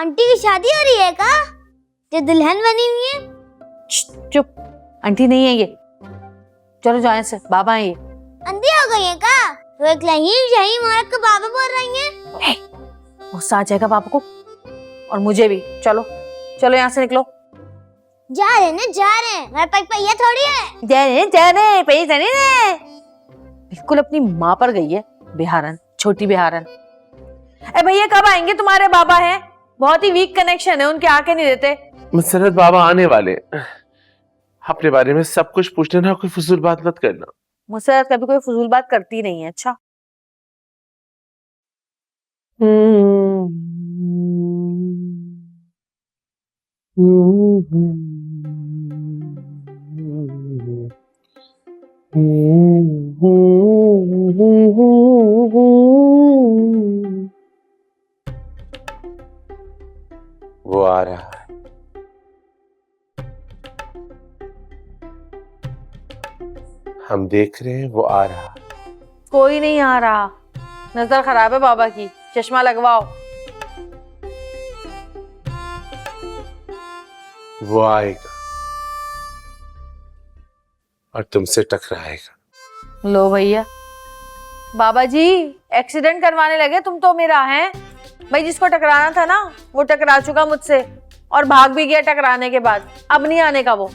Aunty की शादी हो रही है का? जो दुल्हन बनी हुई है? चुप, आंटी नहीं है ये। चलो जाए से, बाबा है ये। अंधी हो गई है का? तो एक लहीम औरत को बाबा बोल रही है। गुस्सा आ जाएगा बाबा को और मुझे भी। चलो चलो यहाँ से निकलो। जा रहे ना, जा रहे हैं। मेरे पास पहिया थोड़ी है। जा रहे पैसे नहीं दे। बिल्कुल अपनी माँ पर गई है बिहारन, छोटी बिहारन। ए भैया कब आएंगे? तुम्हारे बाबा हैं, बहुत ही वीक कनेक्शन है उनके, आके नहीं देते। मुसरत बाबा आने वाले, अपने बारे में सब कुछ पूछने ना, कोई फजूल बात मत करना। मुझसे कभी कोई फजूल बात करती नहीं है। अच्छा वो आ रहा है। हम देख रहे हैं, वो आ रहा है। कोई नहीं आ रहा, नजर खराब है बाबा की, चश्मा लगवाओ। वो आएगा और तुमसे टकराएगा। लो भैया, बाबा जी एक्सीडेंट करवाने लगे तुम तो मेरा। हैं भाई, जिसको टकराना था ना वो टकरा चुका मुझसे और भाग भी गया टकराने के बाद। अब नहीं आने का वो।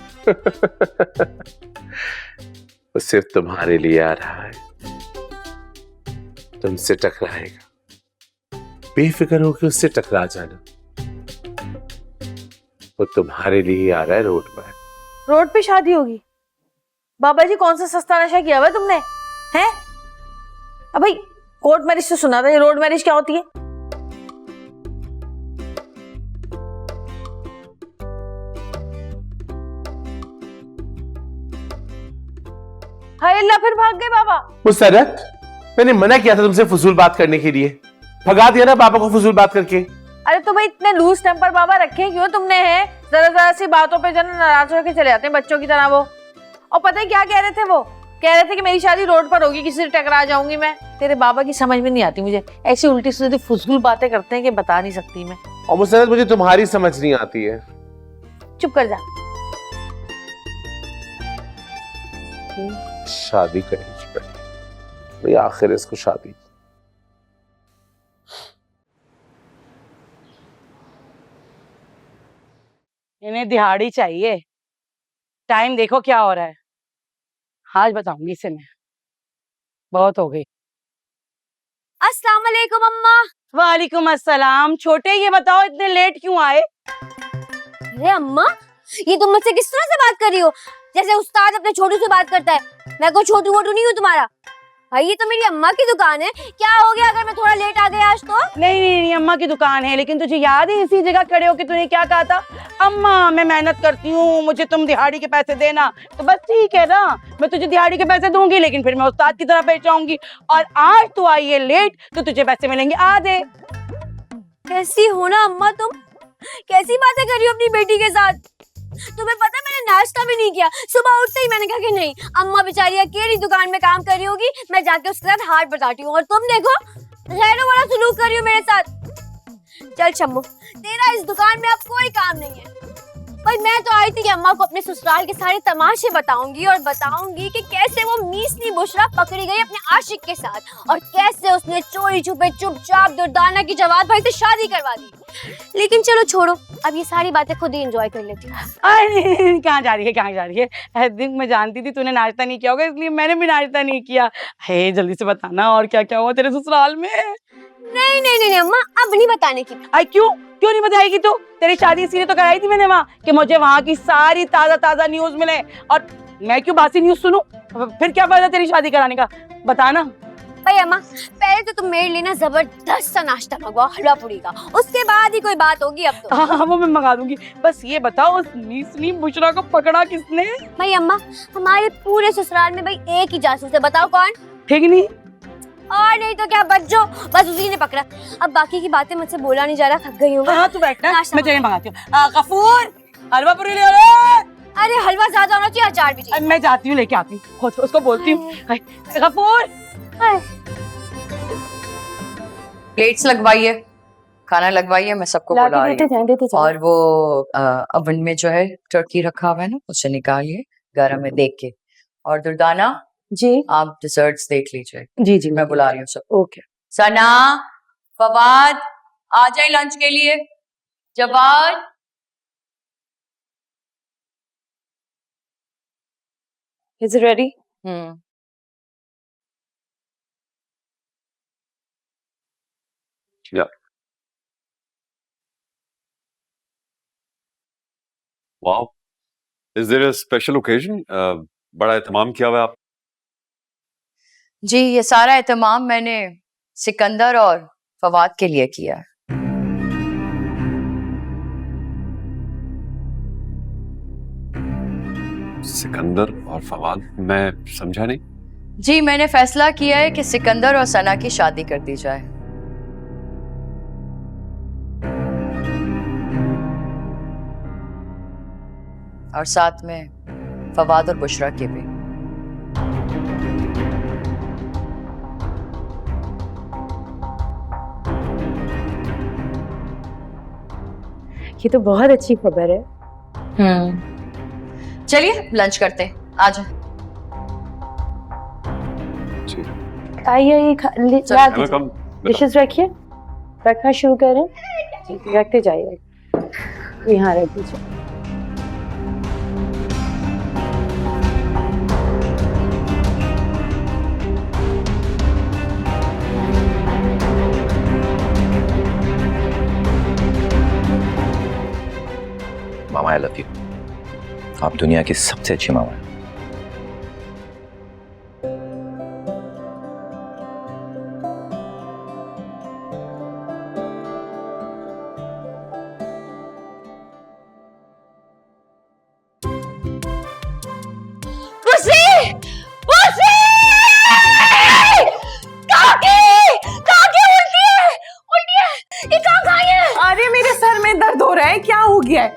वो सिर्फ तुम्हारे लिए आ रहा है, तुमसे टकराएगा। बेफिक्र होकर उससे टकरा जाना। वो तुम्हारे लिए ही आ रहा है रोड पर। रोड पे शादी होगी? बाबा जी कौन सा सस्ता नशा किया हुआ तुमने? हैं? अब भाई कोर्ट मैरिज तो सुना था, ये रोड मैरिज क्या होती है? हाय अल्लाह, फिर भाग गए बाबा। मुसरत, मैंने मना किया था तुमसे फजूल बात करने के लिए, भगा दिया ना बाबा को फजूल बात करके। अरे तो भाई इतने लूज टेम्पर बाबा रखे क्यों तुमने? हैं जरा जरा सी बातों पे जो नाराज होकर चले जाते हैं बच्चों की तरह वो। और पता है क्या कह रहे थे वो? कह रहे थे कि मेरी शादी रोड पर होगी, किसी से टकरा जाऊंगी मैं। तेरे बाबा की समझ में नहीं आती मुझे, ऐसी उल्टी सीधी फुजूल बातें करते हैं कि बता नहीं सकती मैं। और मुसरत, मुझे तुम्हारी समझ नहीं आती है। चुप कर जा। शादी करनी चाहिए आखिर इसको शादी। इन्हें दिहाड़ी चाहिए। टाइम देखो क्या हो रहा है। आज बताऊंगी इसे मैं, बहुत हो गई। अस्सलाम वालेकुम अम्मा। वालेकुम अस्सलाम। छोटे, ये बताओ इतने लेट क्यों आए? अरे अम्मा, ये तुम मुझसे किस तरह से बात कर रही हो? जैसे उस्ताद अपने छोटू से बात करता है। मैं कोई छोटू वोटू नहीं हूँ तुम्हारा। भाई ये तो मेरी अम्मा की दुकान है, क्या हो गया अगर मैं थोड़ा लेट आ गया आज तो? नहीं, अम्मा की दुकान है, लेकिन तुझे याद है इसी जगह खड़े होके तूने क्या कहा था? अम्मा मैं मेहनत करती हूँ, मुझे तुम दिहाड़ी के पैसे देना। तो बस ठीक है ना, मैं तुझे दिहाड़ी के पैसे दूंगी, लेकिन फिर मैं उस्ताद की तरह पेश आऊंगी। और आज तू आई है लेट तो तुझे पैसे मिलेंगे आधे। कैसी हो ना अम्मा तुम? कैसी बातें कर रही हो अपनी बेटी के साथ? तुम्हें पता है मैंने नाश्ता भी नहीं किया। सुबह उठते ही मैंने कहा कि नहीं, अम्मा बेचारी अकेली दुकान में काम कर रही होगी, मैं जाके उसके साथ हाथ बटाती हूँ। और तुम देखो गैरों वाला सलूक कर रही हो मेरे साथ। चल शम्मू, तेरा इस दुकान में अब कोई काम नहीं है। भाई मैं तो आई थी कि अम्मा को अपने ससुराल के सारे तमाशे बताऊंगी और बताऊंगी कि कैसे वो मीसनी बुशरा पकड़ी गई अपने आशिक के साथ और कैसे उसने चोरी छुपे चुपचाप दुर्दाना की जवाब भाई से शादी करवा दी। लेकिन चलो छोड़ो, अब ये सारी बातें खुद ही एंजॉय कर लेती हूँ। कहाँ जा रही है? दिन मैं जानती थी तूने नाश्ता नहीं किया होगा, इसलिए मैंने भी नाश्ता नहीं किया है। जल्दी से बताना और क्या क्या हुआ तेरे ससुराल में? नहीं अम्मा, अब नहीं बताने की। आई क्यों नहीं बताएगी तू? तेरी शादी इसीलिए तो कराई थी मैंने वहाँ कि मुझे वहाँ की सारी ताजा न्यूज मिले। और मैं क्यों बासी न्यूज सुनूं? फिर क्या फायदा तेरी शादी कराने का? बताना। भाई अम्मा, पहले तो तुम मेरे लिए ना जबरदस्त सा नाश्ता मंगवाओ, हलवा पूरी का, उसके बाद ही कोई बात होगी। अब तो हाँ वो मैं मंगा दूंगी। बस ये बताओ, उस मीसनी बुशरा को पकड़ा किसने? भाई अम्मा, हमारे पूरे ससुराल में भाई एक ही जासूस है, बताओ कौन? ठीक नहीं? और नहीं तो क्या बच्चों, बस उसी ने पकड़ा। अब बाकी की बातें मुझसे बोला नहीं जा रहा, थक गई हूँ। हाँ तू बैठना, मैं तेरे मंगाती हूँ। गफूर, हलवा पूरी ले आ। अरे हलवा ज्यादा होना चाहिए, अचार भी चाहिए। मैं जाती हूँ, लेके आती हूँ, उसको बोलती हूँ। गफूर, प्लेट्स लगवाइए। खाना लगवाइए, मैं सबको ला बुला के रही देते हूँ। जाएं, देते जाएं। और वो अवन में जो है टर्की रखा हुआ है ना, उसे निकालिए गरम है देख के। और दुर्दाना, जी आप डिजर्ट्स देख लीजिए, जी जी मैं बुला रही हूँ सब। ओके। सना, फवाद, आ जाए लंच के लिए। Jawad, is it ready? Yeah. Wow. Is there a special occasion? बड़ा एहतमाम किया हुआ है आप। जी ये सारा एहतमाम मैंने सिकंदर और फवाद के लिए किया है। सिकंदर और फवाद, मैं समझा नहीं। जी मैंने फैसला किया है कि सिकंदर और सना की शादी कर दी जाए। और साथ में फवाद और बुशरा के भी। ये तो बहुत अच्छी खबर है। चलिए लंच करते हैं, आ जाए। आइए ये ला दीजिए। कम डिशेस रखिए, रखना शुरू करें। रखते जाइए, यहाँ रख दीजिए। मामा आई लव यू। आप दुनिया की सबसे अच्छी मामा हैं। अरे मेरे सर में दर्द हो रहा है, क्या हो गया है?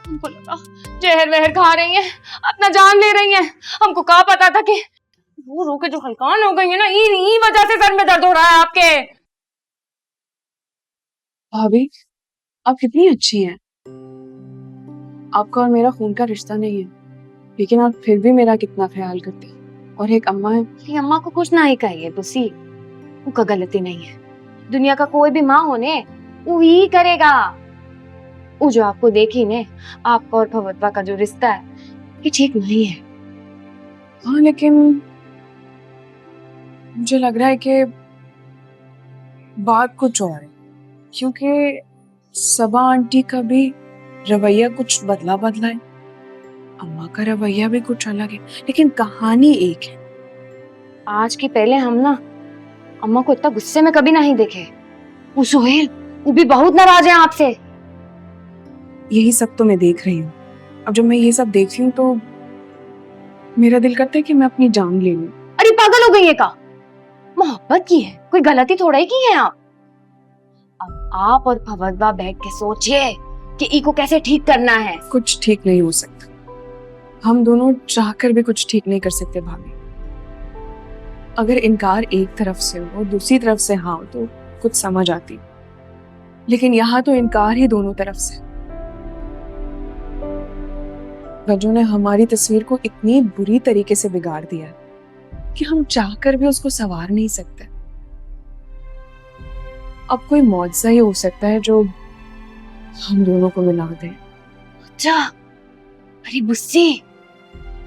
हमको लगा जहर वहर खा रही हैं, अपना जान ले रही हैं। हमको कहा पता था कि वो रो के जो हलकान हो गई है ना, इन्हीं वजह से सर में दर्द हो रहा है आपके। भाभी, आप कितनी अच्छी हैं। आपका और मेरा खून का रिश्ता नहीं है, लेकिन आप फिर भी मेरा कितना ख्याल करते हैं। और एक अम्मा है। ये अम्मा को कुछ ना ही कहिए बुसी, वो का गलती नहीं है। दुनिया का कोई भी माँ होने वो ही करेगा। वो जो आपको देखी ने, आपका और भगवतवा का जो रिश्ता है ये ठीक नहीं है। हाँ, लेकिन मुझे लग रहा है कि बात कुछ और है, क्योंकि सबा आंटी का भी रवैया कुछ बदला है। अम्मा का रवैया भी कुछ अलग है, लेकिन कहानी एक है। आज की पहले हम ना अम्मा को इतना गुस्से में कभी नहीं देखे। वो सुहेल, वो भी बहुत नाराज है आपसे। यही सब तो मैं देख रही हूँ। अब जब मैं ये सब देख रही हूँ तो मेरा दिल करता है कि मैं अपनी जान ले लूं। अरे पागल हो गई है का? मोहब्बत की है, कोई गलती थोड़ा ही की है आप। अब आप और भगवतवा बैठ के सोचिए कि इको कैसे ठीक करना है। कुछ ठीक नहीं हो सकता। हम दोनों चाहकर भी कुछ ठीक नहीं कर सकते भाभी। अगर इनकार एक तरफ से हो और दूसरी तरफ से हाँ हो तो कुछ समझ आती, लेकिन यहाँ तो इनकार ही दोनों तरफ से। रज्जू ने हमारी तस्वीर को इतनी बुरी तरीके से बिगाड़ दिया है कि हम चाहकर भी उसको संवार नहीं सकते। अब कोई मौजज़ा ही हो सकता है जो हम दोनों को मिला दे। अच्छा, अरे बुस्सी,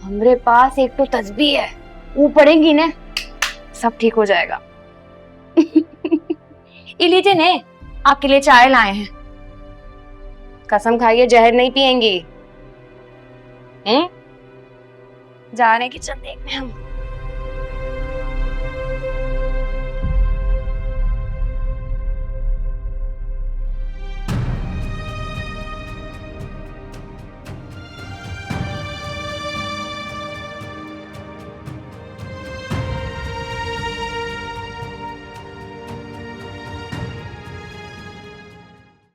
हमरे पास एक तो तस्बीह है, वो पढ़ेंगी ने सब ठीक हो जाएगा। ये लीजिए ने, आपके लिए चाय लाए हैं। कसम खाइए जहर नहीं पिएंगी। जाने की चल देखने हम।